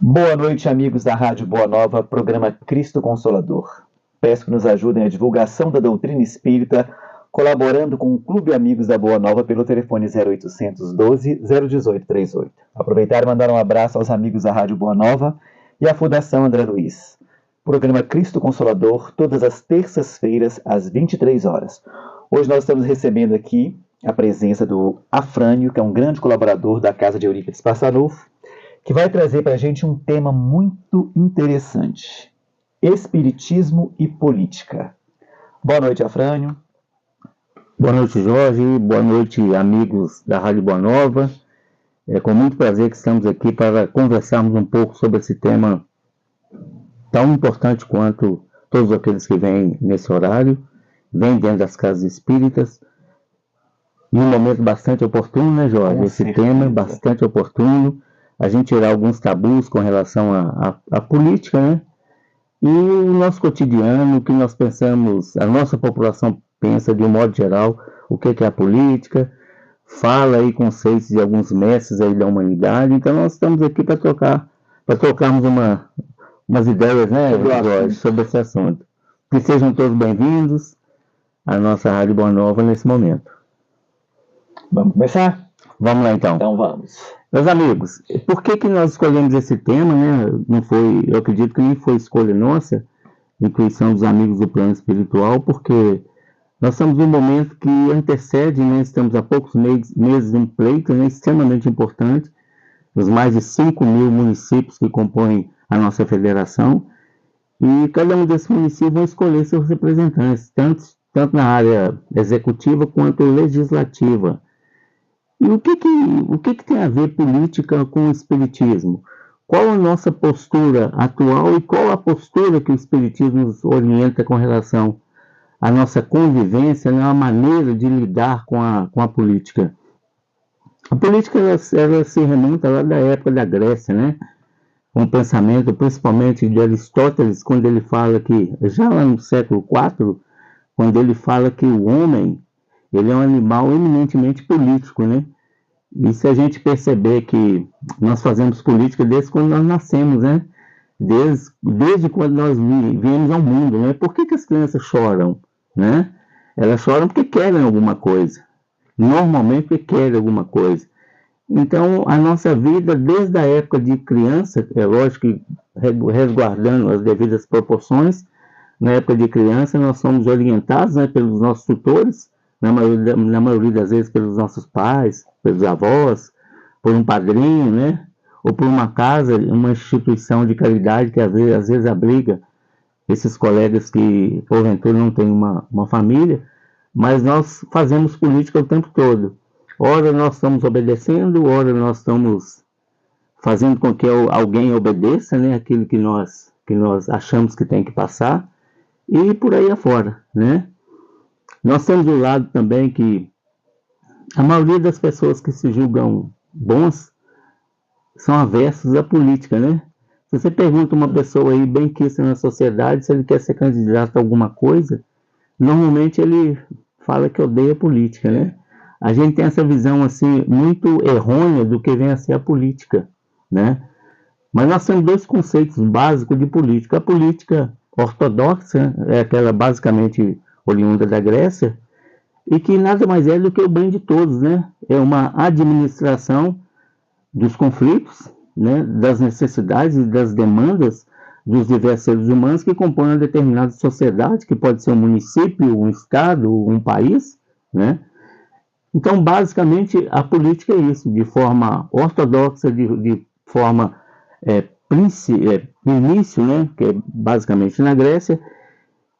Boa noite, amigos da Rádio Boa Nova, programa Cristo Consolador. Peço que nos ajudem na divulgação da doutrina espírita, colaborando com o Clube Amigos da Boa Nova pelo telefone 0800 12 018 38. Aproveitar e mandar um abraço aos amigos da Rádio Boa Nova e à Fundação André Luiz. Programa Cristo Consolador, todas as terças-feiras, às 23 horas. Hoje nós estamos recebendo aqui a presença do Afrânio, que é um grande colaborador da Casa de Eurípides Passanufo, que vai trazer para a gente um tema muito interessante: Espiritismo e Política. Boa noite, Afrânio. Boa noite, Jorge. Boa noite, amigos da Rádio Boa Nova. É com muito prazer que estamos aqui para conversarmos um pouco sobre esse tema tão importante quanto todos aqueles que vêm nesse horário, vêm dentro das casas espíritas. E um momento bastante oportuno, né, Jorge? Esse tema é bastante oportuno. A gente tirar alguns tabus com relação à política, né? E o nosso cotidiano, o que nós pensamos, a nossa população pensa de um modo geral, o que é a política, fala aí conceitos de alguns mestres aí da humanidade. Então nós estamos aqui para trocarmos umas ideias, né, Jorge, sobre esse assunto. Que sejam todos bem-vindos à nossa Rádio Boa Nova nesse momento. Vamos começar? Vamos lá então. Então vamos. Meus amigos, por que nós escolhemos esse tema, né? Eu acredito que nem foi escolha nossa, intuição dos amigos do plano espiritual, porque nós estamos num momento que antecede, né? Estamos há poucos meses em pleito, né? Extremamente importante, os mais de 5 mil municípios que compõem a nossa federação, e cada um desses municípios vai escolher seus representantes, tanto na área executiva quanto legislativa. E o que tem a ver política com o espiritismo? Qual a nossa postura atual e qual a postura que o espiritismo nos orienta com relação à nossa convivência, né, a maneira de lidar com a política? A política ela se remonta lá da época da Grécia, né? Um pensamento principalmente de Aristóteles, quando ele fala que, já lá no século IV, quando ele fala que o homem ele é um animal eminentemente político, né? E se a gente perceber que nós fazemos política desde quando nós nascemos, né? Desde quando nós viemos ao mundo, né? Por que as crianças choram, né? Elas choram porque querem alguma coisa. Normalmente porque querem alguma coisa. Então, a nossa vida, desde a época de criança, é lógico que resguardando as devidas proporções, na época de criança nós somos orientados, né, pelos nossos tutores, na maioria das vezes pelos nossos pais, pelos avós, por um padrinho, né, ou por uma casa, uma instituição de caridade que às vezes abriga esses colegas que porventura não têm uma família, mas nós fazemos política o tempo todo. Ora nós estamos obedecendo, ora nós estamos fazendo com que alguém obedeça, né, aquilo que nós achamos que tem que passar, e por aí afora, né? Nós temos um lado também que a maioria das pessoas que se julgam bons são avessos à política, né? Se você pergunta uma pessoa aí bem quista na sociedade se ele quer ser candidato a alguma coisa, normalmente ele fala que odeia a política, né? A gente tem essa visão assim muito errônea do que vem a ser a política, né? Mas nós temos dois conceitos básicos de política. A política ortodoxa é aquela basicamente oriunda da Grécia e que nada mais é do que o bem de todos, né? É uma administração dos conflitos, né? Das necessidades e das demandas dos diversos seres humanos que compõem uma determinada sociedade, que pode ser um município, um estado, um país, né? Então, basicamente, a política é isso, de forma ortodoxa, de forma início, né, que é basicamente na Grécia,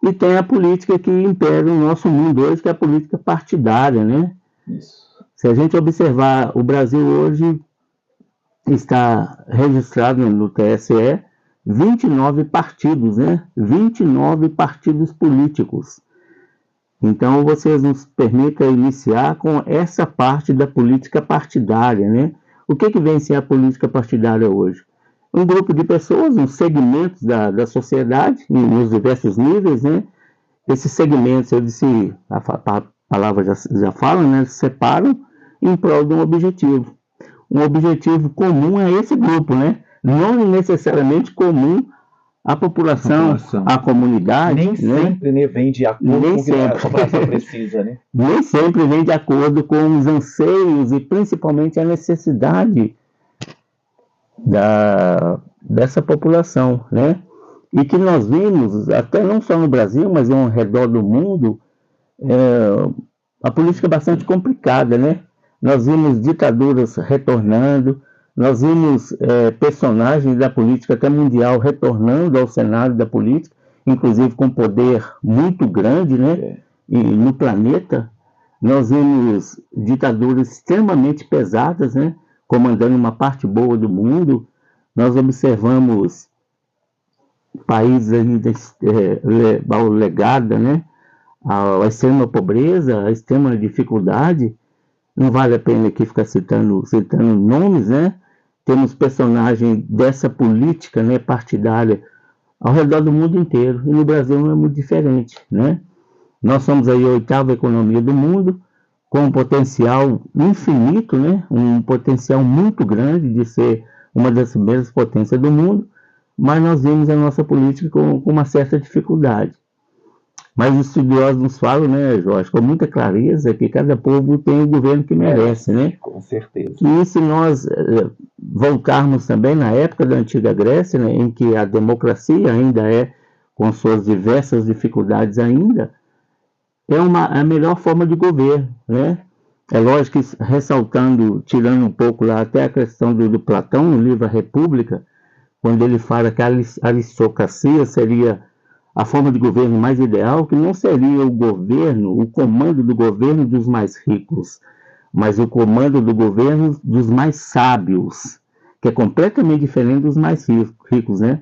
e tem a política que impera o nosso mundo hoje, que é a política partidária, né? Isso. Se a gente observar, o Brasil hoje está registrado no TSE 29 partidos, né? 29 partidos políticos. Então, vocês nos permitam iniciar com essa parte da política partidária, né? O que vem ser a política partidária hoje? Um grupo de pessoas, uns segmentos da sociedade, nos diversos níveis, né? Esses segmentos, eu disse, a palavra já fala, né? Se separam em prol de um objetivo. Um objetivo comum a esse grupo, né? não necessariamente comum à população, à comunidade. Nem sempre, né, vem de acordo com o que a população precisa, né? Nem sempre vem de acordo com os anseios e principalmente a necessidade dessa população, né? E que nós vimos, até não só no Brasil, mas ao redor do mundo, a política é bastante complicada, né? Nós vimos ditaduras retornando, nós vimos personagens da política até mundial retornando ao cenário da política, inclusive com poder muito grande, né? E no planeta. Nós vimos ditaduras extremamente pesadas, né? Comandando uma parte boa do mundo. Nós observamos países ainda legados, né? A extrema pobreza, a extrema dificuldade. Não vale a pena aqui ficar citando nomes, né? Temos personagens dessa política, né, partidária ao redor do mundo inteiro. E no Brasil não é muito diferente, né? Nós somos aí a 8ª economia do mundo, com um potencial infinito, né? Um potencial muito grande de ser uma das primeiras potências do mundo, mas nós vimos a nossa política com uma certa dificuldade. Mas os estudiosos nos falam, né, Jorge, com muita clareza, que cada povo tem o governo que merece, né? Com certeza. E se nós voltarmos também na época da antiga Grécia, né, em que a democracia ainda com suas diversas dificuldades ainda, é a melhor forma de governo, né? É lógico que, ressaltando, tirando um pouco lá até a questão do Platão, no livro A República, quando ele fala que a aristocracia seria a forma de governo mais ideal, que não seria o comando do governo dos mais ricos, mas o comando do governo dos mais sábios, que é completamente diferente dos mais ricos, né?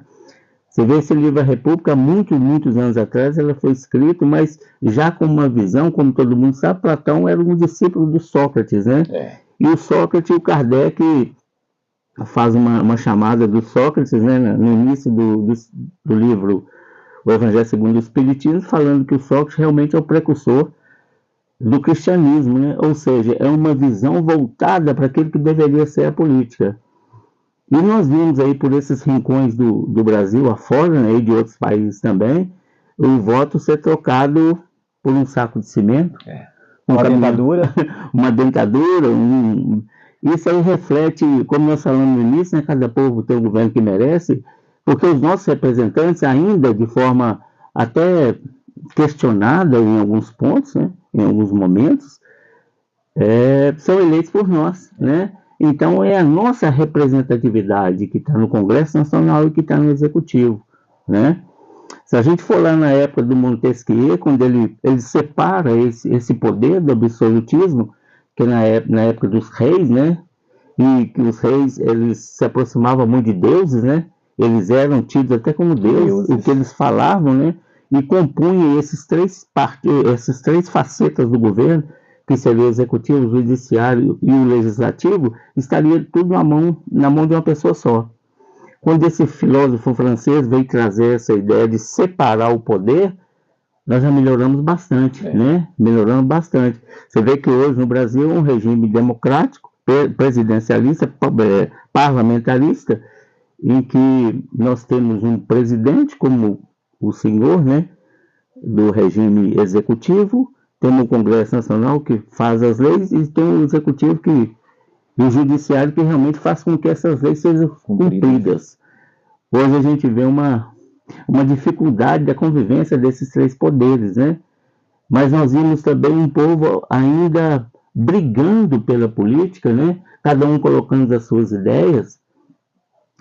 Você vê esse livro A República, muitos anos atrás, ela foi escrita, mas já com uma visão, como todo mundo sabe, Platão era um discípulo do Sócrates, né? E o Sócrates, o Kardec faz uma chamada do Sócrates, né, no início do livro O Evangelho segundo o Espiritismo, falando que o Sócrates realmente é o precursor do cristianismo, né? Ou seja, é uma visão voltada para aquilo que deveria ser a política. E nós vimos aí por esses rincões do Brasil afora, né, e de outros países também, o voto ser trocado por um saco de cimento. Uma dentadura. Uma dentadura. Isso aí reflete, como nós falamos no início, né, cada povo tem o governo que merece, porque os nossos representantes, ainda de forma até questionada em alguns pontos, né, em alguns momentos, são eleitos por nós, né? Então é a nossa representatividade que está no Congresso Nacional e que está no Executivo, né? Se a gente for lá na época do Montesquieu, quando ele separa esse poder do absolutismo, que é na época dos reis, né? E que os reis, eles se aproximavam muito de deuses, né? Eles eram tidos até como deuses, o que eles falavam, né? E compunham essas três facetas do governo, que seria o executivo, o judiciário e o legislativo, estaria tudo na mão de uma pessoa só. Quando esse filósofo francês veio trazer essa ideia de separar o poder, nós já melhoramos bastante, né? Melhoramos bastante. Você vê que hoje no Brasil é um regime democrático, presidencialista, parlamentarista, em que nós temos um presidente como o senhor, né? Do regime executivo, temos o Congresso Nacional que faz as leis e tem o Executivo e o Judiciário que realmente faz com que essas leis sejam cumpridas. Hoje a gente vê uma dificuldade da convivência desses três poderes, né? Mas nós vimos também um povo ainda brigando pela política, né? Cada um colocando as suas ideias.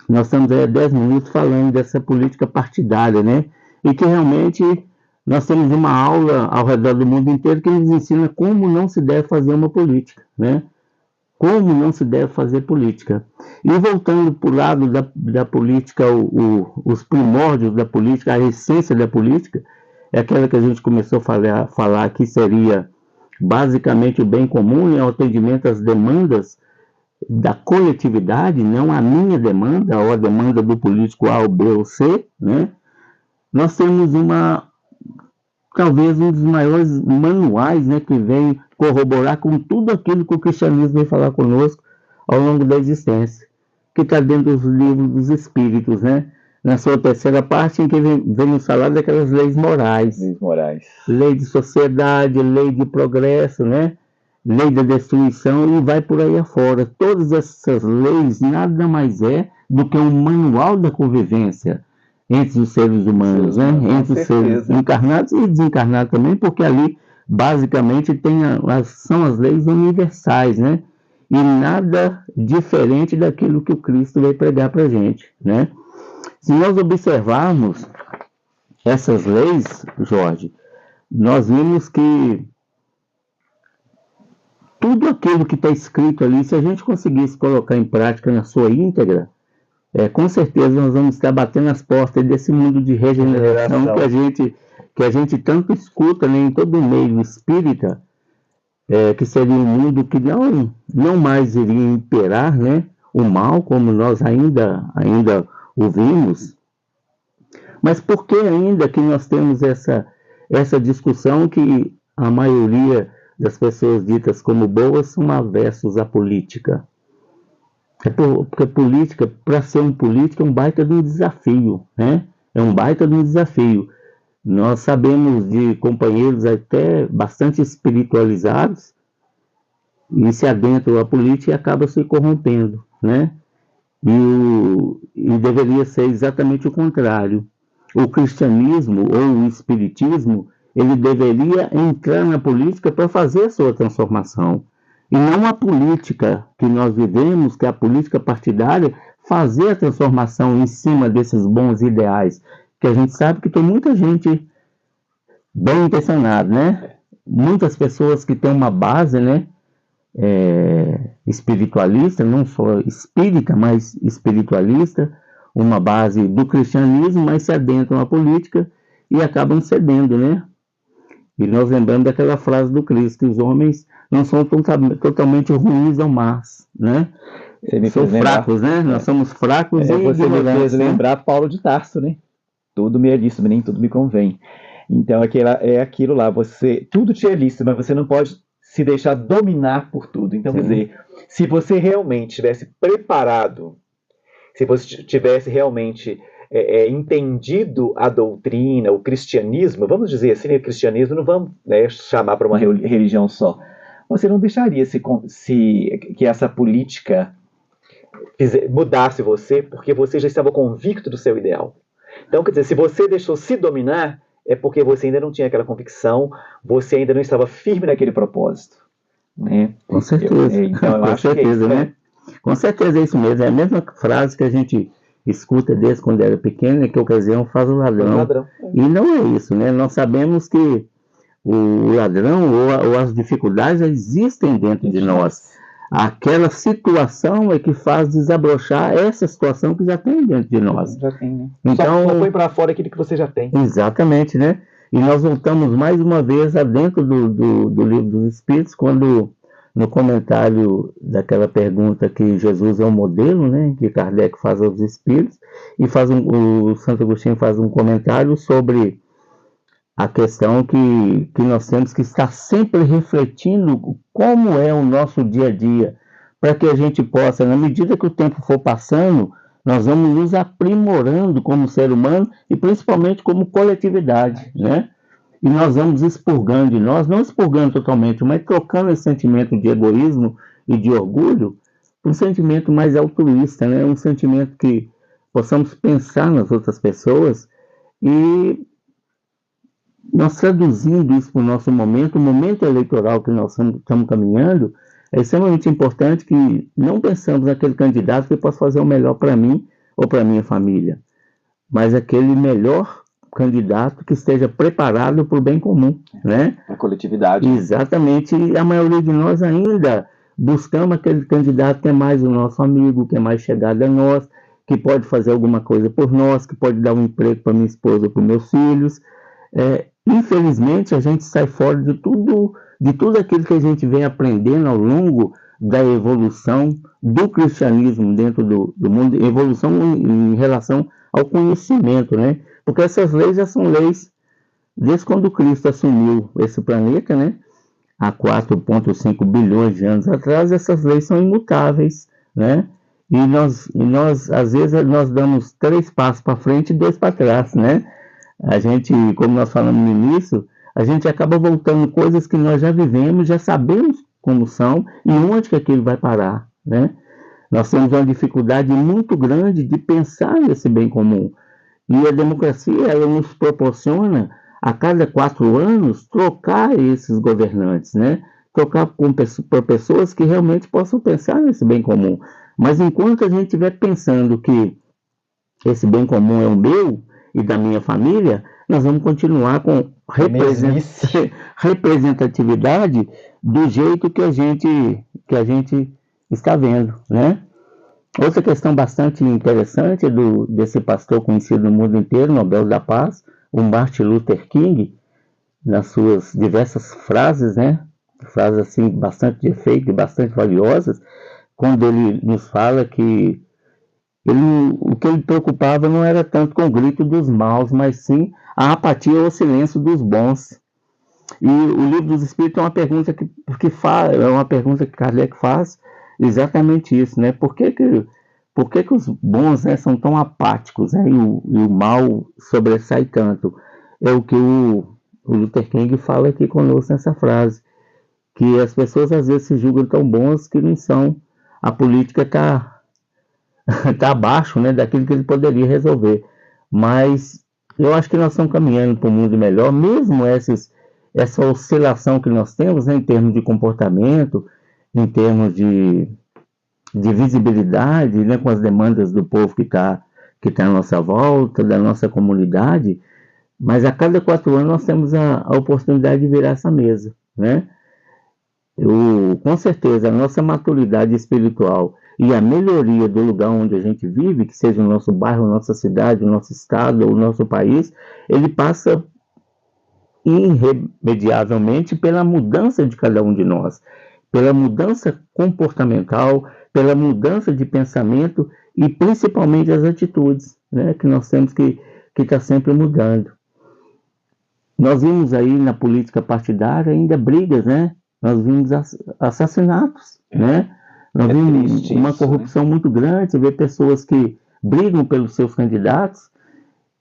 Nós estamos aí há 10 minutos falando dessa política partidária, né? E que realmente nós temos uma aula ao redor do mundo inteiro que nos ensina como não se deve fazer uma política, né? Como não se deve fazer política. E voltando para o lado da política, os primórdios da política, a essência da política, é aquela que a gente começou a falar que seria basicamente o bem comum e o atendimento às demandas da coletividade, não a minha demanda ou a demanda do político A, ou B ou C, né? Nós temos talvez um dos maiores manuais, né, que vem corroborar com tudo aquilo que o cristianismo vem falar conosco ao longo da existência, que está dentro dos livros dos Espíritos, né? Na sua terceira parte, em que vem o falar daquelas leis morais. Leis morais. Lei de sociedade, lei de progresso, né? Lei da destruição e vai por aí afora. Todas essas leis nada mais é do que um manual da convivência entre os seres humanos, né? Entre os seres encarnados e desencarnados também, porque ali basicamente são as leis universais, né? E nada diferente daquilo que o Cristo veio pregar para a gente, né? Se nós observarmos essas leis, Jorge, nós vimos que tudo aquilo que está escrito ali, se a gente conseguisse colocar em prática na sua íntegra, com certeza nós vamos estar batendo as portas desse mundo de regeneração que a gente tanto escuta, né, em todo o meio espírita, que seria um mundo que não mais iria imperar, né, o mal, como nós ainda ouvimos. Mas por que ainda que nós temos essa discussão que a maioria das pessoas ditas como boas são avessos à política? Porque política, para ser um político, é um baita de um desafio, né? É um baita de um desafio. Nós sabemos de companheiros até bastante espiritualizados e se adentram à política e acabam se corrompendo, né? E deveria ser exatamente o contrário. O cristianismo ou o espiritismo, ele deveria entrar na política para fazer a sua transformação. E não a política que nós vivemos, que é a política partidária, fazer a transformação em cima desses bons ideais. Que a gente sabe que tem muita gente bem intencionada, né? Muitas pessoas que têm uma base, né? Espiritualista, não só espírita, mas espiritualista, uma base do cristianismo, mas se adentram à política e acabam cedendo, né? E nós lembramos daquela frase do Cristo, que os homens não são totalmente ruins ou más, né? São fracos, né? Nós somos fracos e você me fez né? lembrar Paulo de Tarso, né? Tudo me é lícito, nem tudo me convém. Então é aquilo lá, tudo te é lícito, mas você não pode se deixar dominar por tudo. Então, quer dizer, se você realmente tivesse preparado, se você tivesse realmente entendido a doutrina, o cristianismo, vamos dizer assim, o cristianismo não vamos chamar para uma religião só, você não deixaria que essa política mudasse você, porque você já estava convicto do seu ideal. Então, quer dizer, se você deixou se dominar, é porque você ainda não tinha aquela convicção, você ainda não estava firme naquele propósito, né? Com certeza. Então, eu com acho certeza, que é isso, né? Com certeza é isso mesmo. É a mesma frase que a gente escuta desde quando era pequeno, que a ocasião faz o ladrão. E não é isso, né? Nós sabemos que o ladrão ou as dificuldades existem dentro de nós. Aquela situação é que faz desabrochar essa situação que já tem dentro de nós. Já tem, né? Então, só põe para fora aquilo que você já tem. Exatamente, né? E nós voltamos mais uma vez dentro do Livro dos Espíritos, quando no comentário daquela pergunta que Jesus é um modelo, né? Que Kardec faz aos Espíritos, e o Santo Agostinho faz um comentário sobre a questão que nós temos que estar sempre refletindo como é o nosso dia a dia, para que a gente possa, na medida que o tempo for passando, nós vamos nos aprimorando como ser humano e principalmente como coletividade, né? E nós vamos expurgando de nós, não expurgando totalmente, mas trocando esse sentimento de egoísmo e de orgulho por um sentimento mais altruísta, né? Um sentimento que possamos pensar nas outras pessoas e nós traduzindo isso para o nosso momento, o momento eleitoral que nós estamos caminhando, é extremamente importante que não pensamos naquele candidato que possa fazer o melhor para mim ou para minha família, mas aquele melhor candidato que esteja preparado para o bem comum, né? A coletividade. Exatamente, e a maioria de nós ainda buscamos aquele candidato que é mais o nosso amigo, que é mais chegado a nós, que pode fazer alguma coisa por nós, que pode dar um emprego para minha esposa ou para meus filhos. Infelizmente, a gente sai fora de tudo aquilo que a gente vem aprendendo ao longo da evolução do cristianismo dentro do mundo, evolução em relação ao conhecimento, né? Porque essas leis já são leis desde quando Cristo assumiu esse planeta, né? Há 4,5 bilhões de anos atrás, essas leis são imutáveis, né? E nós, às vezes, nós damos 3 passos para frente e 2 para trás, né? A gente, como nós falamos no início, a gente acaba voltando coisas que nós já vivemos, já sabemos como são e onde que aquilo vai parar, né? Nós temos uma dificuldade muito grande de pensar nesse bem comum. E a democracia, ela nos proporciona, a cada 4 anos, trocar esses governantes, né? Trocar por pessoas que realmente possam pensar nesse bem comum. Mas enquanto a gente estiver pensando que esse bem comum é o meu e da minha família, nós vamos continuar com representatividade do jeito que a gente está vendo, né? Outra questão bastante interessante desse pastor conhecido no mundo inteiro, Nobel da Paz, o Martin Luther King, nas suas diversas frases, né? Frases assim bastante de efeito e bastante valiosas, quando ele nos fala que o que ele preocupava não era tanto com o grito dos maus, mas sim a apatia ou o silêncio dos bons. E o Livro dos Espíritos é uma pergunta é uma pergunta que Kardec faz exatamente isso, né? Por que que os bons, né, são tão apáticos, né, e o mal sobressai tanto? É o que o Luther King fala aqui conosco nessa frase, que as pessoas às vezes se julgam tão bons que não são. A política está abaixo, né, daquilo que ele poderia resolver. Mas eu acho que nós estamos caminhando para um mundo melhor, mesmo essa oscilação que nós temos, né, em termos de comportamento, em termos de visibilidade, né, com as demandas do povo que tá à nossa volta, da nossa comunidade. Mas a cada 4 anos nós temos a oportunidade de virar essa mesa, né? Com certeza, a nossa maturidade espiritual e a melhoria do lugar onde a gente vive, que seja o nosso bairro, a nossa cidade, o nosso estado, o nosso país, ele passa irremediavelmente pela mudança de cada um de nós, pela mudança comportamental, pela mudança de pensamento e principalmente as atitudes, né, que nós temos que estar sempre mudando. Nós vimos aí na política partidária ainda brigas, né? Nós vimos assassinatos, né? Nós vimos uma corrupção muito grande, ver pessoas que brigam pelos seus candidatos,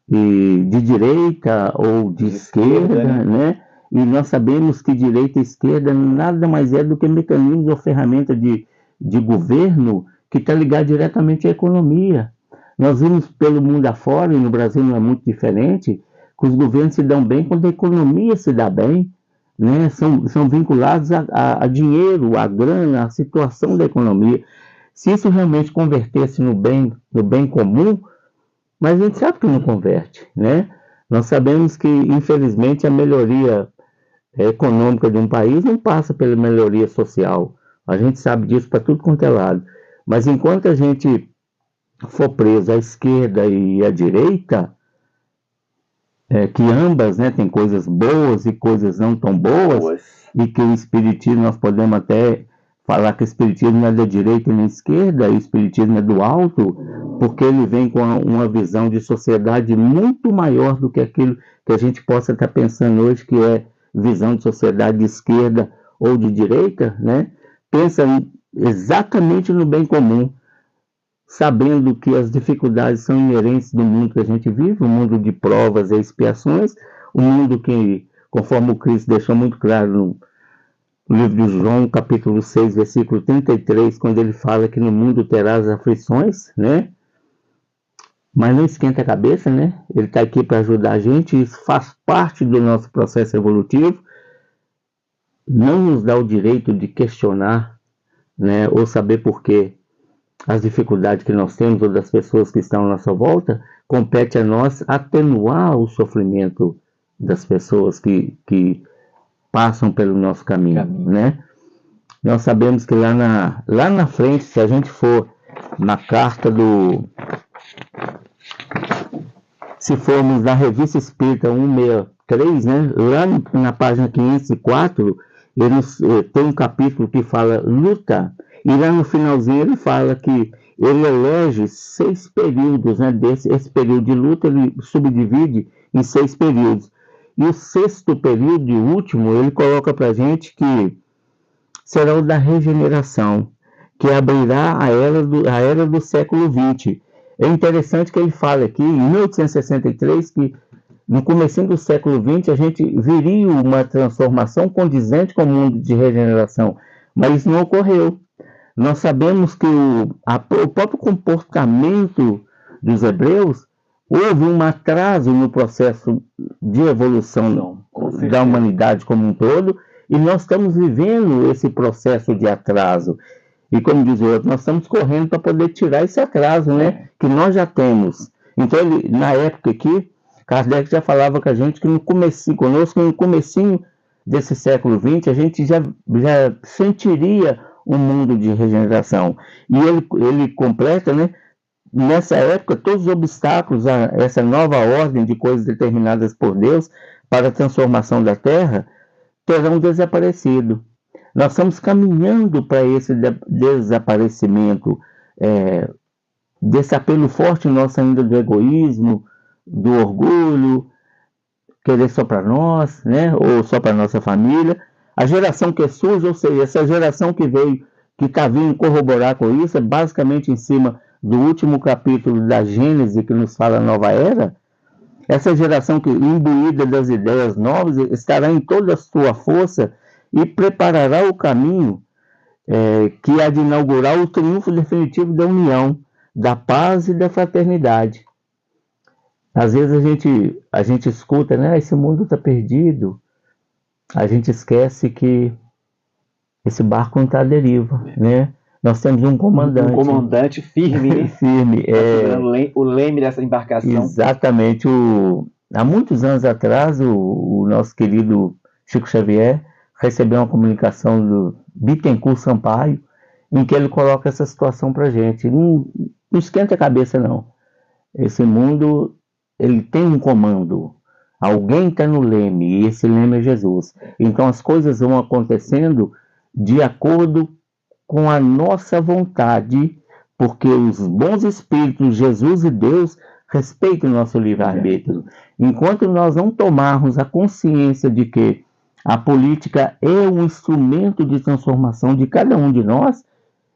de direita ou de esquerda, né? E nós sabemos que direita e esquerda nada mais é do que mecanismos ou ferramentas de governo que está ligado diretamente à economia. Nós vimos pelo mundo afora, e no Brasil não é muito diferente, que os governos se dão bem quando a economia se dá bem, né? São vinculados a dinheiro, a grana, a situação da economia. Se isso realmente convertesse no bem comum, mas a gente sabe que não converte, né? Nós sabemos que, infelizmente, a melhoria econômica de um país não passa pela melhoria social. A gente sabe disso para tudo quanto é lado. Mas enquanto a gente for preso à esquerda e à direita, que ambas, né, tem coisas boas e coisas não tão boas, e que o espiritismo, nós podemos até falar que o espiritismo não é da direita nem da esquerda, e o espiritismo é do alto, porque ele vem com uma visão de sociedade muito maior do que aquilo que a gente possa estar pensando hoje, que é visão de sociedade de esquerda ou de direita, né? Pensa exatamente no bem comum, sabendo que as dificuldades são inerentes do mundo que a gente vive, um mundo de provas e expiações, um mundo que, conforme o Cristo deixou muito claro no livro de João, capítulo 6, versículo 33, quando ele fala que no mundo terás aflições, né? Mas não esquenta a cabeça, né? Ele está aqui para ajudar a gente, isso faz parte do nosso processo evolutivo, não nos dá o direito de questionar, né, ou saber por quê as dificuldades que nós temos ou das pessoas que estão à nossa volta. Compete a nós atenuar o sofrimento das pessoas que passam pelo nosso caminho, né? Nós sabemos que lá na frente, se a gente for na carta se formos na Revista Espírita 163, né, lá na página 504, ele tem um capítulo que fala luta, e lá no finalzinho ele fala que ele elege 6 períodos, né, esse período de luta ele subdivide em 6 períodos. E o 6º período e último, ele coloca para a gente que será o da regeneração, que abrirá a era do século XX. É interessante que ele fala aqui, em 1863, que no começo do século XX a gente viria uma transformação condizente com o mundo de regeneração, mas isso não ocorreu. Nós sabemos que o próprio comportamento dos hebreus, houve um atraso no processo de evolução da humanidade como um todo, e nós estamos vivendo esse processo de atraso. E como diz o outro, nós estamos correndo para poder tirar esse atraso, né? Que nós já temos. Então, na época aqui, Kardec já falava com a gente que no comecinho desse século XX, a gente já sentiria um mundo de regeneração. E ele completa, né? Nessa época, todos os obstáculos a essa nova ordem de coisas determinadas por Deus para a transformação da Terra terão desaparecido. Nós estamos caminhando para esse desaparecimento, desse apelo forte nosso ainda do egoísmo, do orgulho, querer só para nós, né? Ou só para nossa família. A geração que surge, ou seja, essa geração que está vindo corroborar com isso, é basicamente em cima do último capítulo da Gênesis, que nos fala a nova era. Essa geração que, imbuída das ideias novas, estará em toda a sua força e preparará o caminho que há de inaugurar o triunfo definitivo da união, da paz e da fraternidade. Às vezes a gente escuta, né? Esse mundo está perdido. A gente esquece que esse barco não está à deriva, né? Nós temos um comandante. Um comandante firme, né? Firme. O leme dessa embarcação. Exatamente. Há muitos anos atrás, o nosso querido Chico Xavier recebeu uma comunicação do Bittencourt Sampaio, em que ele coloca essa situação para a gente. Não esquenta a cabeça, não. Esse mundo, ele tem um comando. Alguém está no leme, e esse leme é Jesus. Então as coisas vão acontecendo de acordo com a nossa vontade, porque os bons espíritos, Jesus e Deus, respeitam o nosso livre-arbítrio. Enquanto nós não tomarmos a consciência de que a política é um instrumento de transformação de cada um de nós,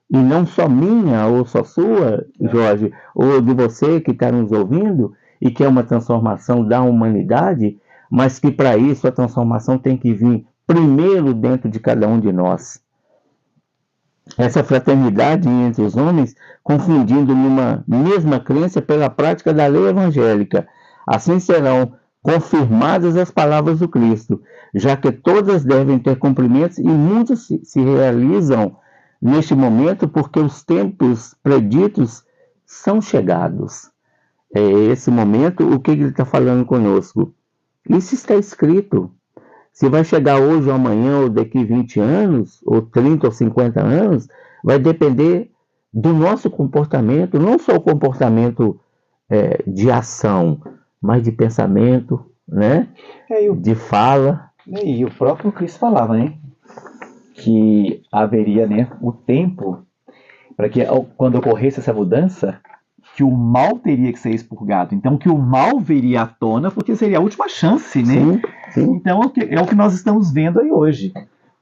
e não só minha ou só sua, Jorge, ou de você que está nos ouvindo, e que é uma transformação da humanidade, mas que para isso a transformação tem que vir primeiro dentro de cada um de nós. Essa fraternidade entre os homens, confundindo numa mesma crença pela prática da lei evangélica. Assim serão confirmadas as palavras do Cristo, já que todas devem ter cumprimentos e muitas se realizam neste momento porque os tempos preditos são chegados. É esse momento, o que ele está falando conosco? Isso está escrito. Se vai chegar hoje ou amanhã, ou daqui 20 anos, ou 30 ou 50 anos, vai depender do nosso comportamento, não só o comportamento de ação, mas de pensamento, né? De fala. E o próprio Cristo falava, né? Que haveria, né, o tempo para que, quando ocorresse essa mudança, que o mal teria que ser expurgado. Então, que o mal viria à tona, porque seria a última chance, né? Sim, sim. Então, é o que nós estamos vendo aí hoje.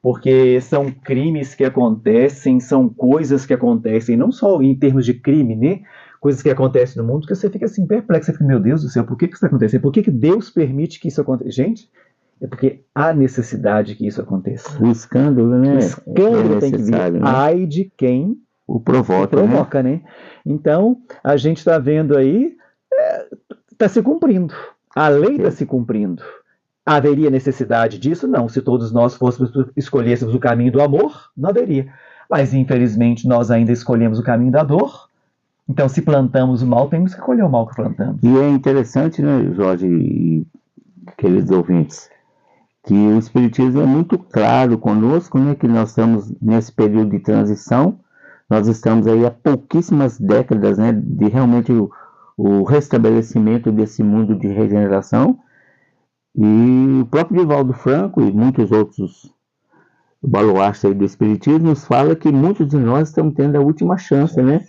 Porque são crimes que acontecem, são coisas que acontecem, não só em termos de crime, né? Coisas que acontecem no mundo, que você fica assim, perplexo. Você fica, meu Deus do céu, por que isso está acontecendo? Por que Deus permite que isso aconteça? Gente, é porque há necessidade que isso aconteça. O escândalo, né? O escândalo tem que vir. Né? Ai de quem o provoca, né? Então, a gente está vendo aí, está se cumprindo. A lei está se cumprindo. Haveria necessidade disso? Não. Se todos nós escolhêssemos o caminho do amor, não haveria. Mas, infelizmente, nós ainda escolhemos o caminho da dor. Então, se plantamos o mal, temos que colher o mal que plantamos. E é interessante, né, Jorge e queridos ouvintes, que o Espiritismo é muito claro conosco, né, que nós estamos nesse período de transição. Nós estamos aí há pouquíssimas décadas, né, de realmente o restabelecimento desse mundo de regeneração. E o próprio Divaldo Franco e muitos outros baluartes aí do Espiritismo nos fala que muitos de nós estamos tendo a última chance, né?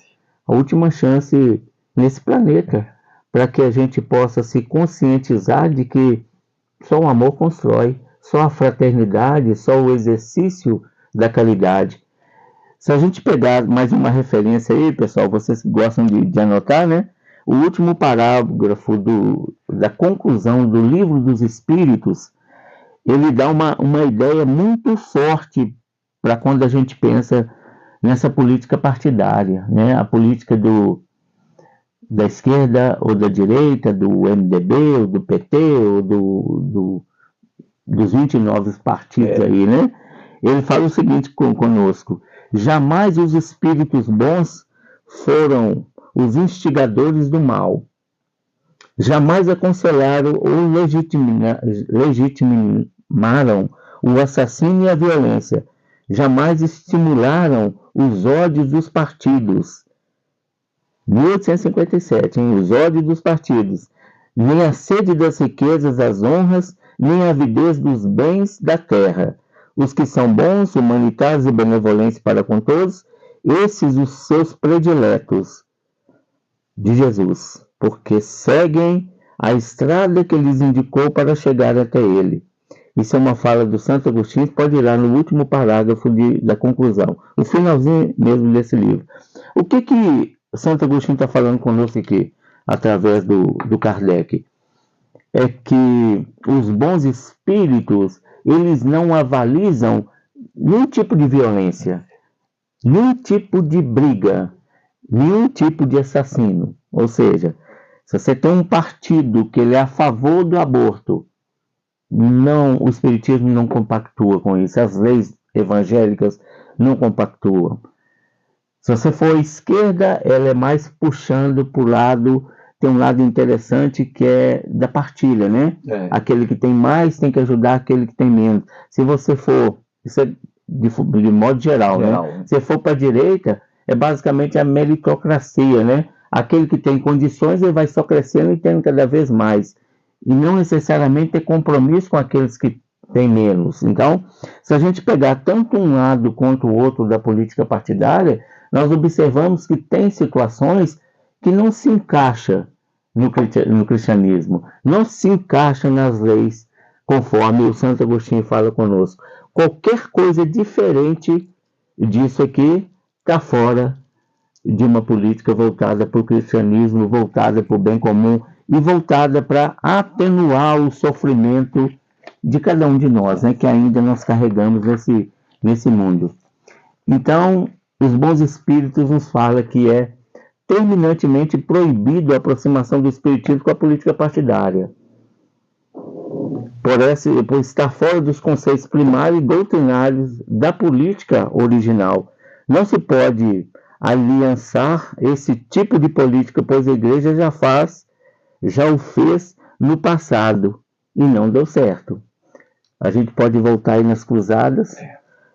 A última chance nesse planeta, para que a gente possa se conscientizar de que só o amor constrói, só a fraternidade, só o exercício da caridade. Se a gente pegar mais uma referência aí, pessoal, vocês que gostam de anotar, né? O último parágrafo da conclusão do Livro dos Espíritos, ele dá uma ideia muito forte para quando a gente pensa nessa política partidária, né? A política da esquerda ou da direita, do MDB ou do PT ou dos 29 partidos aí, né? Ele fala o seguinte conosco: jamais os espíritos bons foram os instigadores do mal, jamais aconselharam ou legitimaram o assassínio e a violência, jamais estimularam os ódios dos partidos. 1857, hein? Os ódios dos partidos, nem a sede das riquezas, as honras, nem a avidez dos bens da terra. Os que são bons, humanitários e benevolentes para com todos, esses os seus prediletos de Jesus, porque seguem a estrada que lhes indicou para chegar até ele. Isso é uma fala do Santo Agostinho, pode ir lá no último parágrafo da conclusão, o finalzinho mesmo desse livro. O que Santo Agostinho está falando conosco aqui, através do Kardec? É que os bons espíritos, eles não avalizam nenhum tipo de violência, nenhum tipo de briga, nenhum tipo de assassino. Ou seja, se você tem um partido que ele é a favor do aborto, não, o espiritismo não compactua com isso, as leis evangélicas não compactuam. Se você for à esquerda, ela é mais puxando para o lado, tem um lado interessante que é da partilha, né? Aquele que tem mais tem que ajudar aquele que tem menos. Se você for, isso é de modo geral, né? Se for para a direita, é basicamente a meritocracia, né? Aquele que tem condições, ele vai só crescendo e tendo cada vez mais. E não necessariamente ter compromisso com aqueles que têm menos. Então, se a gente pegar tanto um lado quanto o outro da política partidária, nós observamos que tem situações que não se encaixam no cristianismo, não se encaixam nas leis, conforme o Santo Agostinho fala conosco. Qualquer coisa diferente disso aqui está fora de uma política voltada para o cristianismo, voltada para o bem comum e voltada para atenuar o sofrimento de cada um de nós, né, que ainda nós carregamos nesse mundo. Então, os bons espíritos nos falam que é terminantemente proibido a aproximação do espiritismo com a política partidária, por estar fora dos conceitos primários e doutrinários da política original. Não se pode aliançar esse tipo de política, pois a igreja já o fez no passado e não deu certo. A gente pode voltar aí nas cruzadas,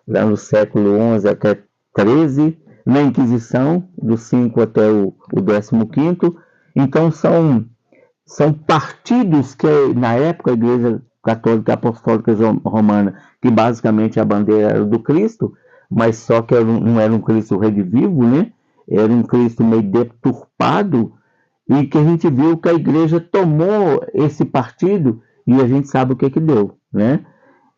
lá no século XI até XIII, na Inquisição, do 5 até o 15º. Então são partidos que na época a Igreja Católica Apostólica Romana, que basicamente a bandeira era do Cristo, mas só que não era um Cristo redivivo, né? Era um Cristo meio deturpado, e que a gente viu que a igreja tomou esse partido e a gente sabe o que deu, né?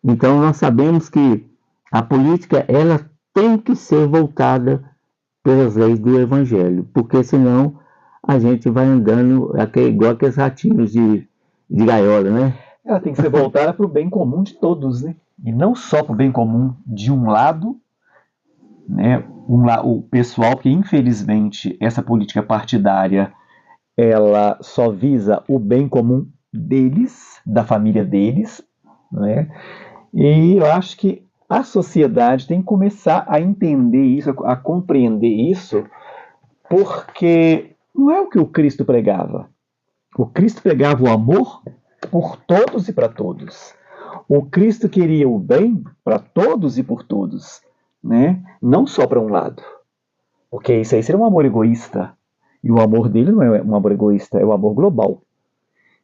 Então nós sabemos que a política ela tem que ser voltada pelas leis do Evangelho, porque senão a gente vai andando igual aqueles ratinhos de gaiola, né? Ela tem que ser voltada para o bem comum de todos, né? E não só para o bem comum de um lado, né? O pessoal que infelizmente essa política partidária ela só visa o bem comum deles, da família deles, né? E eu acho que a sociedade tem que começar a entender isso, a compreender isso, porque não é o que o Cristo pregava. O Cristo pregava o amor por todos e para todos. O Cristo queria o bem para todos e por todos, né? Não só para um lado. Porque isso aí seria um amor egoísta. E o amor dele não é um amor egoísta, é o amor global.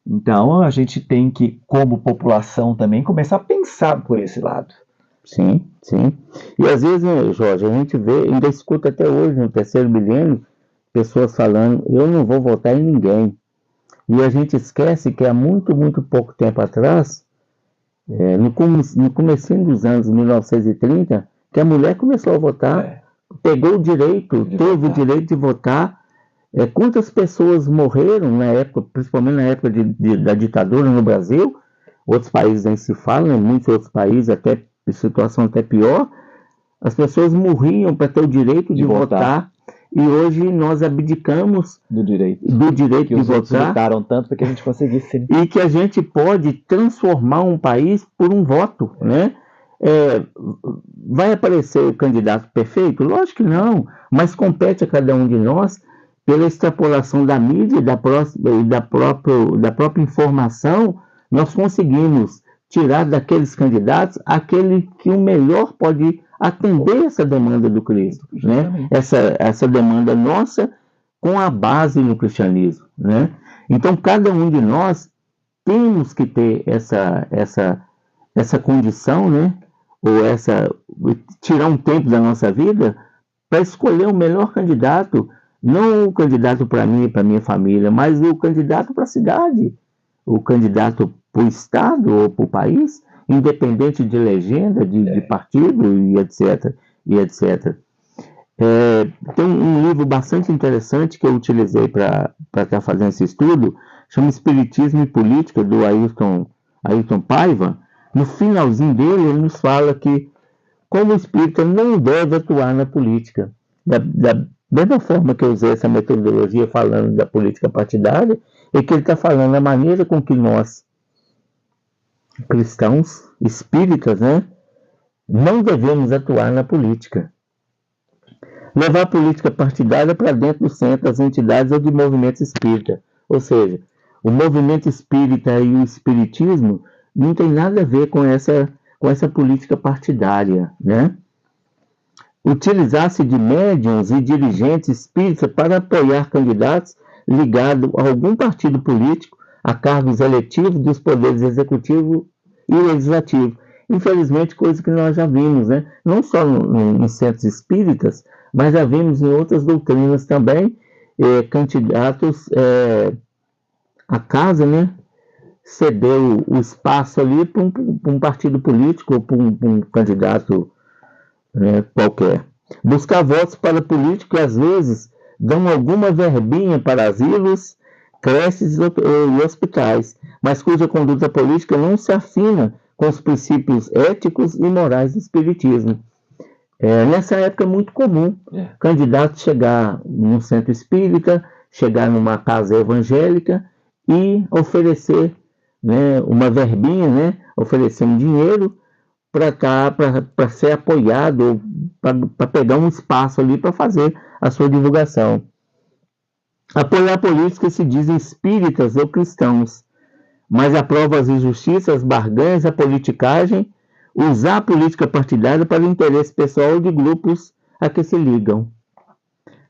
Então a gente tem que, como população também, começar a pensar por esse lado. Sim, sim. E às vezes, né, Jorge, a gente vê, ainda escuta até hoje, no terceiro milênio, pessoas falando, eu não vou votar em ninguém. E a gente esquece que há muito, muito pouco tempo atrás, no comecinho dos anos 1930, que a mulher começou a votar. pegou o direito, teve o direito de votar. Quantas pessoas morreram na época, principalmente na época da ditadura no Brasil? Outros países nem se falam, em muitos outros países, até situação até pior. As pessoas morriam para ter o direito de votar. E hoje nós abdicamos do direito que de votar. Lutaram tanto para que a gente conseguisse. E que a gente pode transformar um país por um voto, né? Vai aparecer o candidato perfeito? Lógico que não, mas compete a cada um de nós, pela extrapolação da mídia e da própria informação, nós conseguimos tirar daqueles candidatos aquele que o melhor pode atender essa demanda do Cristo, né? Essa demanda nossa com a base no cristianismo, né? Então, cada um de nós temos que ter essa condição, né? Ou tirar um tempo da nossa vida para escolher o melhor candidato, não o candidato para mim e para minha família, mas o candidato para a cidade, o candidato para o estado ou para o país, independente de legenda, de partido e etc. Tem um livro bastante interessante que eu utilizei para estar fazendo esse estudo, chama Espiritismo e Política, do Ayrton Paiva. No finalzinho dele, ele nos fala que como espírita não deve atuar na política. Da mesma forma que eu usei essa metodologia falando da política partidária, é que ele está falando a maneira com que nós, cristãos, espíritas, né, não devemos atuar na política. Levar a política partidária para dentro do centro das entidades ou do movimento espírita. Ou seja, o movimento espírita e o espiritismo não tem nada a ver com essa política partidária, né? Utilizar-se de médiuns e dirigentes espíritas para apoiar candidatos ligados a algum partido político, a cargos eletivos dos poderes executivo e legislativo. Infelizmente, coisa que nós já vimos, né? Não só nos centros espíritas, mas já vimos em outras doutrinas também, candidatos à casa, né? Cedeu o espaço ali para um partido político ou para um candidato qualquer. Buscar votos para político que às vezes dão alguma verbinha para asilos, creches e hospitais, mas cuja conduta política não se afina com os princípios éticos e morais do espiritismo. Nessa época é muito comum candidato chegar num centro espírita, chegar numa casa evangélica e oferecer, né, uma verbinha, né, oferecer um dinheiro para ser apoiado, para pegar um espaço ali para fazer a sua divulgação. Apoiar políticos que se dizem espíritas ou cristãos, mas aprova as injustiças, as barganhas, a politicagem, usar a política partidária para o interesse pessoal de grupos a que se ligam.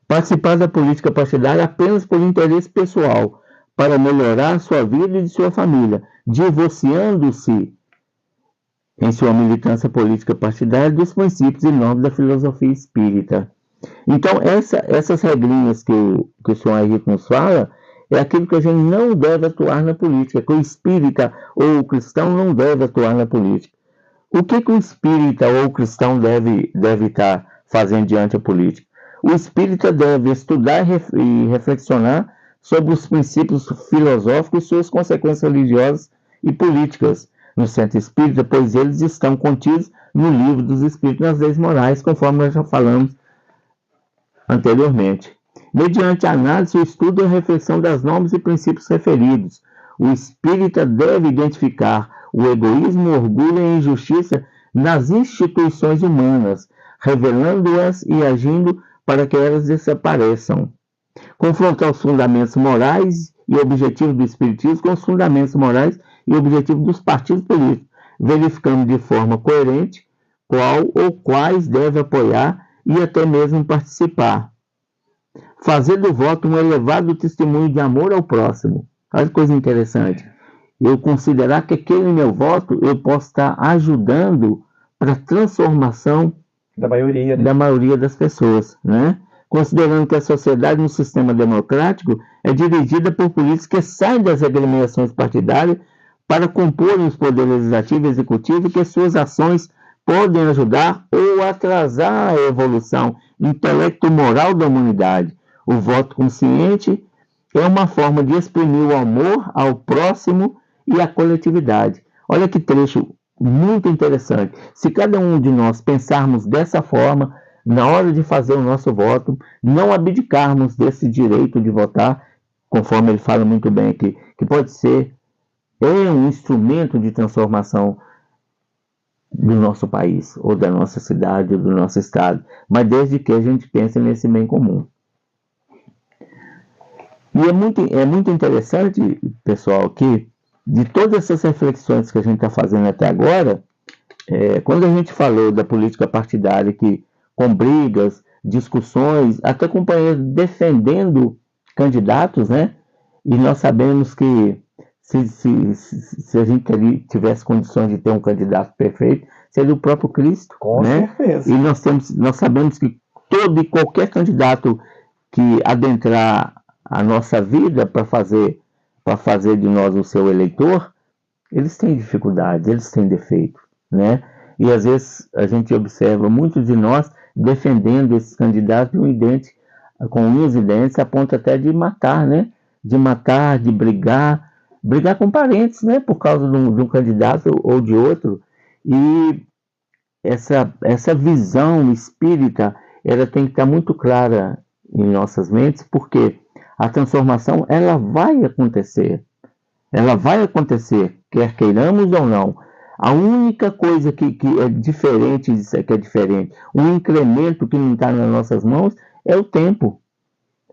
Participar da política partidária apenas por interesse pessoal, para melhorar sua vida e de sua família, divorciando-se em sua militância política partidária dos princípios e normas da filosofia espírita. Então, essas regrinhas que o senhor Henrique nos fala, é aquilo que a gente não deve atuar na política, que o espírita ou o cristão não deve atuar na política. O que o espírita ou o cristão deve estar fazendo diante da política? O espírita deve estudar e reflexionar sobre os princípios filosóficos e suas consequências religiosas e políticas no centro espírita, pois eles estão contidos no livro dos Espíritos, nas leis morais, conforme nós já falamos anteriormente. Mediante a análise, o estudo e a reflexão das normas e princípios referidos, o espírita deve identificar o egoísmo, o orgulho e a injustiça nas instituições humanas, revelando-as e agindo para que elas desapareçam. Confrontar os fundamentos morais e objetivos do espiritismo com os fundamentos morais e objetivos dos partidos políticos, verificando de forma coerente qual ou quais deve apoiar e até mesmo participar. Fazer do voto um elevado testemunho de amor ao próximo. Olha que coisa interessante. Eu considerar que aquele meu voto eu posso estar ajudando para a transformação da maioria, né? Da maioria das pessoas, né? Considerando que a sociedade no sistema democrático é dirigida por políticos que saem das agremiações partidárias para compor os poderes legislativo e executivo, e que suas ações podem ajudar ou atrasar a evolução intelecto-moral da humanidade. O voto consciente é uma forma de exprimir o amor ao próximo e à coletividade. Olha que trecho muito interessante. Se cada um de nós pensarmos dessa forma, na hora de fazer o nosso voto, não abdicarmos desse direito de votar, conforme ele fala muito bem aqui, que pode ser um instrumento de transformação do nosso país, ou da nossa cidade, ou do nosso estado, mas desde que a gente pense nesse bem comum. E é muito interessante, pessoal, que de todas essas reflexões que a gente está fazendo até agora, quando a gente falou da política partidária, que com brigas, discussões, até companheiros defendendo candidatos, né? E nós sabemos que se a gente tivesse condições de ter um candidato perfeito, seria o próprio Cristo. Com né? certeza. E nós sabemos que todo e qualquer candidato que adentrar a nossa vida para fazer de nós o seu eleitor, eles têm dificuldades, eles têm defeitos, né? E às vezes a gente observa muitos de nós defendendo esses candidatos com unhas e dentes, a ponto até de matar, né? De matar, de brigar com parentes, né? Por causa de um candidato ou de outro. E essa visão espírita, ela tem que estar muito clara em nossas mentes, porque a transformação, ela vai acontecer, quer queiramos ou não. A única coisa que é diferente, um incremento que não está nas nossas mãos, é o tempo.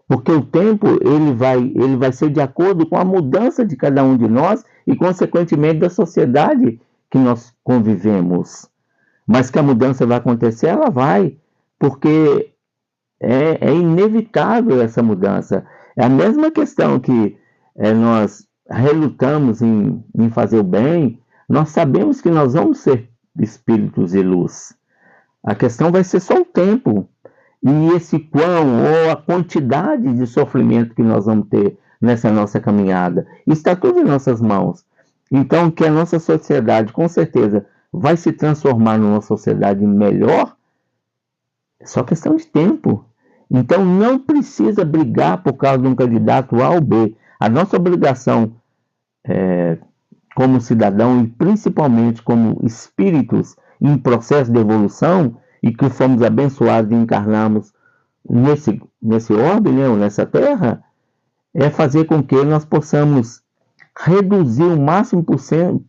Porque o tempo ele vai ser de acordo com a mudança de cada um de nós e, consequentemente, da sociedade que nós convivemos. Mas que a mudança vai acontecer, ela vai, porque é inevitável essa mudança. É a mesma questão que nós relutamos em fazer o bem, nós sabemos que nós vamos ser espíritos de luz. A questão vai ser só o tempo. E esse quão ou a quantidade de sofrimento que nós vamos ter nessa nossa caminhada, está tudo em nossas mãos. Então, que a nossa sociedade, com certeza, vai se transformar numa sociedade melhor, é só questão de tempo. Então, não precisa brigar por causa de um candidato A ou B. A nossa obrigação como cidadão e principalmente como espíritos em processo de evolução, e que fomos abençoados de encarnarmos nesse orbe, né, ou nessa terra, é fazer com que nós possamos reduzir o máximo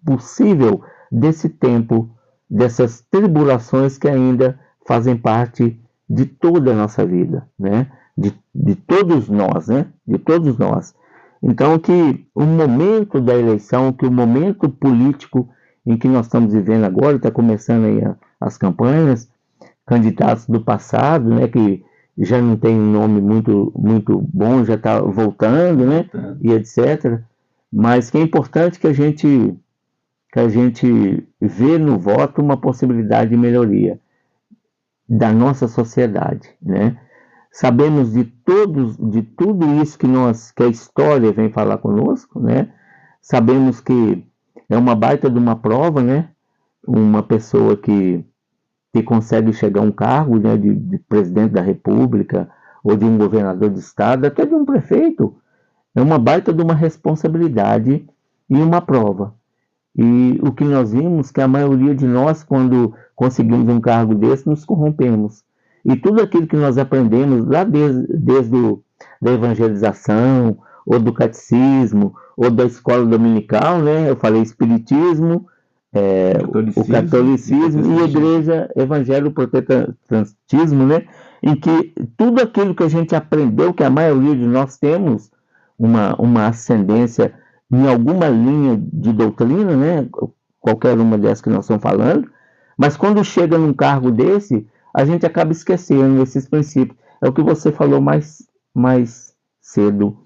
possível desse tempo, dessas tribulações que ainda fazem parte de toda a nossa vida, né? De todos nós, né? De todos nós. Então, que o momento da eleição, que o momento político em que nós estamos vivendo agora, está começando aí as campanhas, candidatos do passado, né, que já não tem um nome muito bom, já está voltando, né, e etc. Mas que é importante que a gente vê no voto uma possibilidade de melhoria da nossa sociedade, né? Sabemos de tudo isso que a história vem falar conosco, né? Sabemos que é uma baita de uma prova, né? Uma pessoa que consegue chegar a um cargo, né, de presidente da República, ou de um governador de estado, até de um prefeito, é uma baita de uma responsabilidade e uma prova. E o que nós vimos que a maioria de nós, quando conseguimos um cargo desse, nos corrompemos. E tudo aquilo que nós aprendemos lá desde da evangelização, ou do catecismo, ou da escola dominical, né? Eu falei espiritismo, o catolicismo e a igreja evangélico-protestantismo, né? Em que tudo aquilo que a gente aprendeu, que a maioria de nós temos uma ascendência em alguma linha de doutrina, né? Qualquer uma dessas que nós estamos falando, mas quando chega num cargo desse, a gente acaba esquecendo esses princípios. É o que você falou mais cedo.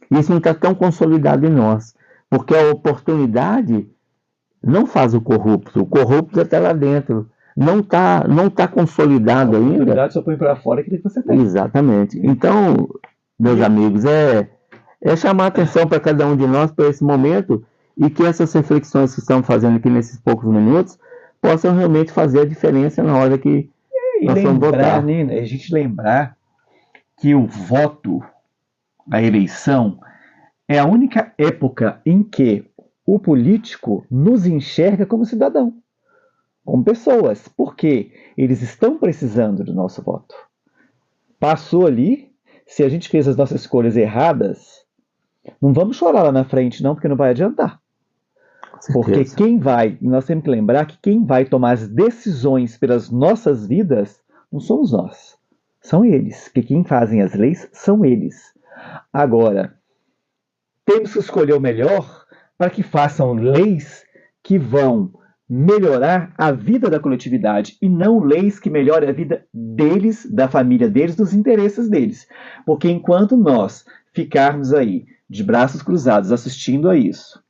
Isso não está tão consolidado em nós, porque a oportunidade não faz o corrupto já está lá dentro. Não tá consolidado ainda. A oportunidade só põe para fora aquilo que você tem. Exatamente. Então, meus amigos, é chamar a atenção para cada um de nós para esse momento, e que essas reflexões que estamos fazendo aqui nesses poucos minutos possam realmente fazer a diferença na hora que nós vamos votar. Né, a gente lembrar que o voto, a eleição, é a única época em que o político nos enxerga como cidadão, como pessoas, porque eles estão precisando do nosso voto. Passou ali, se a gente fez as nossas escolhas erradas, não vamos chorar lá na frente não, porque não vai adiantar. Porque nós temos que lembrar que quem vai tomar as decisões pelas nossas vidas não somos nós, são eles, que quem fazem as leis são eles. Agora, temos que escolher o melhor para que façam leis que vão melhorar a vida da coletividade e não leis que melhorem a vida deles, da família deles, dos interesses deles. Porque enquanto nós ficarmos aí de braços cruzados assistindo a isso,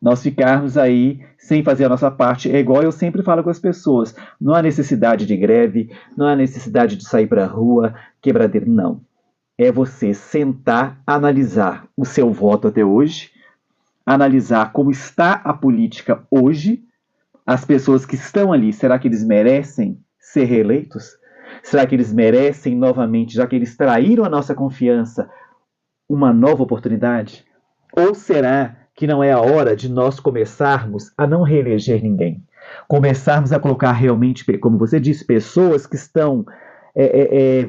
nós ficarmos aí sem fazer a nossa parte, é igual eu sempre falo com as pessoas, não há necessidade de greve, não há necessidade de sair para a rua, quebradeiro, não. É você sentar, analisar o seu voto até hoje, analisar como está a política hoje, as pessoas que estão ali, será que eles merecem ser reeleitos? Será que eles merecem novamente, já que eles traíram a nossa confiança, uma nova oportunidade? Ou será que não é a hora de nós começarmos a não reeleger ninguém? Começarmos a colocar realmente, como você disse, pessoas que estão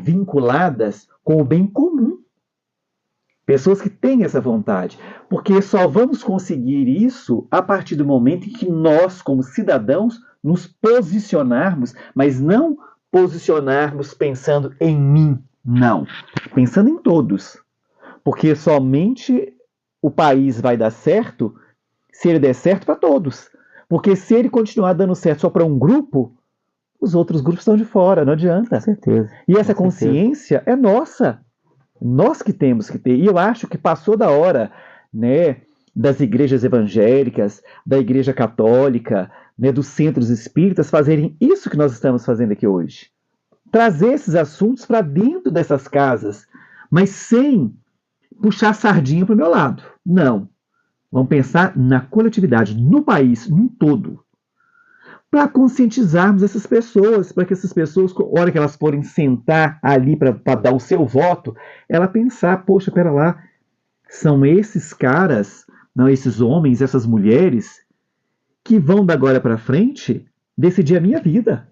vinculadas com o bem comum. Pessoas que têm essa vontade. Porque só vamos conseguir isso a partir do momento em que nós, como cidadãos, nos posicionarmos, mas não posicionarmos pensando em mim, não. Pensando em todos. Porque somente o país vai dar certo se ele der certo para todos. Porque se ele continuar dando certo só para um grupo, os outros grupos estão de fora, não adianta. Com certeza. E essa consciência é nossa. Nós que temos que ter. E eu acho que passou da hora, né, das igrejas evangélicas, da igreja católica, né, dos centros espíritas fazerem isso que nós estamos fazendo aqui hoje. Trazer esses assuntos para dentro dessas casas, mas sem puxar a sardinha para o meu lado. Não. Vamos pensar na coletividade, no país, num todo. Para conscientizarmos essas pessoas, para que essas pessoas, na hora que elas forem sentar ali para dar o seu voto, ela pensar, poxa, pera lá, são esses caras, não, esses homens, essas mulheres, que vão da agora para frente decidir a minha vida.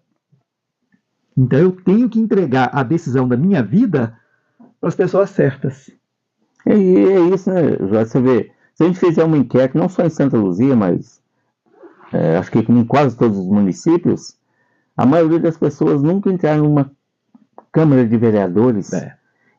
Então eu tenho que entregar a decisão da minha vida para as pessoas certas. E é isso, né, Jorge? Você vê, se a gente fizer uma enquete, não só em Santa Luzia, mas acho que em quase todos os municípios, a maioria das pessoas nunca entraram numa Câmara de Vereadores.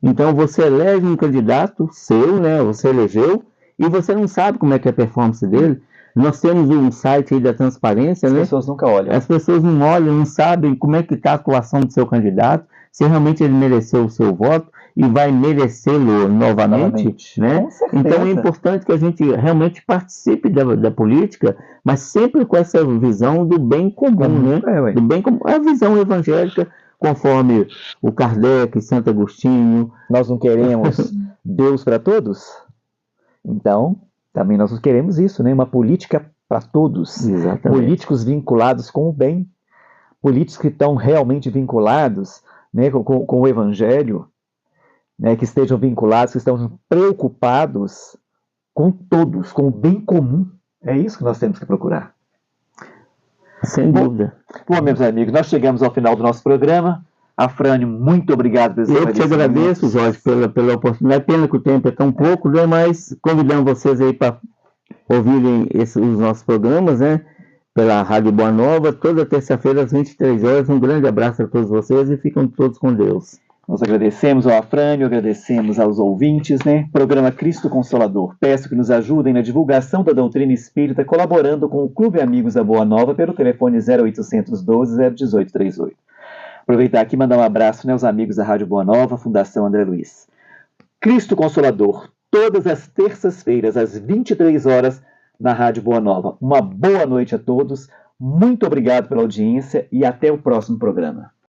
Então você elege um candidato seu, né? Você elegeu, e você não sabe como é que é a performance dele. Nós temos um site aí da transparência, né? As pessoas nunca olham. As pessoas não olham, não sabem como é que está a atuação do seu candidato, se realmente ele mereceu o seu voto e vai merecê-lo novamente, né? Então é importante que a gente realmente participe da política, mas sempre com essa visão do bem comum, né? Do bem comum, a visão evangélica, conforme o Kardec, Santo Agostinho. Nós não queremos Deus para todos? Então, também nós não queremos isso, né? Uma política para todos. Exatamente. Políticos vinculados com o bem. Políticos que estão realmente vinculados, né, com o Evangelho, né, que estejam vinculados, que estejam preocupados com todos, com o bem comum. É isso que nós temos que procurar. Sem dúvida. Bom, meus amigos, nós chegamos ao final do nosso programa. Afrânio, muito obrigado pelo Eu te agradeço, Jorge, pela oportunidade. Pena que o tempo é tão pouco, né? Mas convidamos vocês aí para ouvirem os nossos programas, né? Pela Rádio Boa Nova, toda terça-feira às 23 horas. Um grande abraço a todos vocês e fiquem todos com Deus. Nós agradecemos ao Afrânio, agradecemos aos ouvintes, né? Programa Cristo Consolador. Peço que nos ajudem na divulgação da doutrina espírita, colaborando com o Clube Amigos da Boa Nova pelo telefone 0812-01838. Aproveitar aqui e mandar um abraço, né, aos amigos da Rádio Boa Nova, Fundação André Luiz. Cristo Consolador, todas as terças-feiras, às 23 horas, na Rádio Boa Nova. Uma boa noite a todos, muito obrigado pela audiência e até o próximo programa.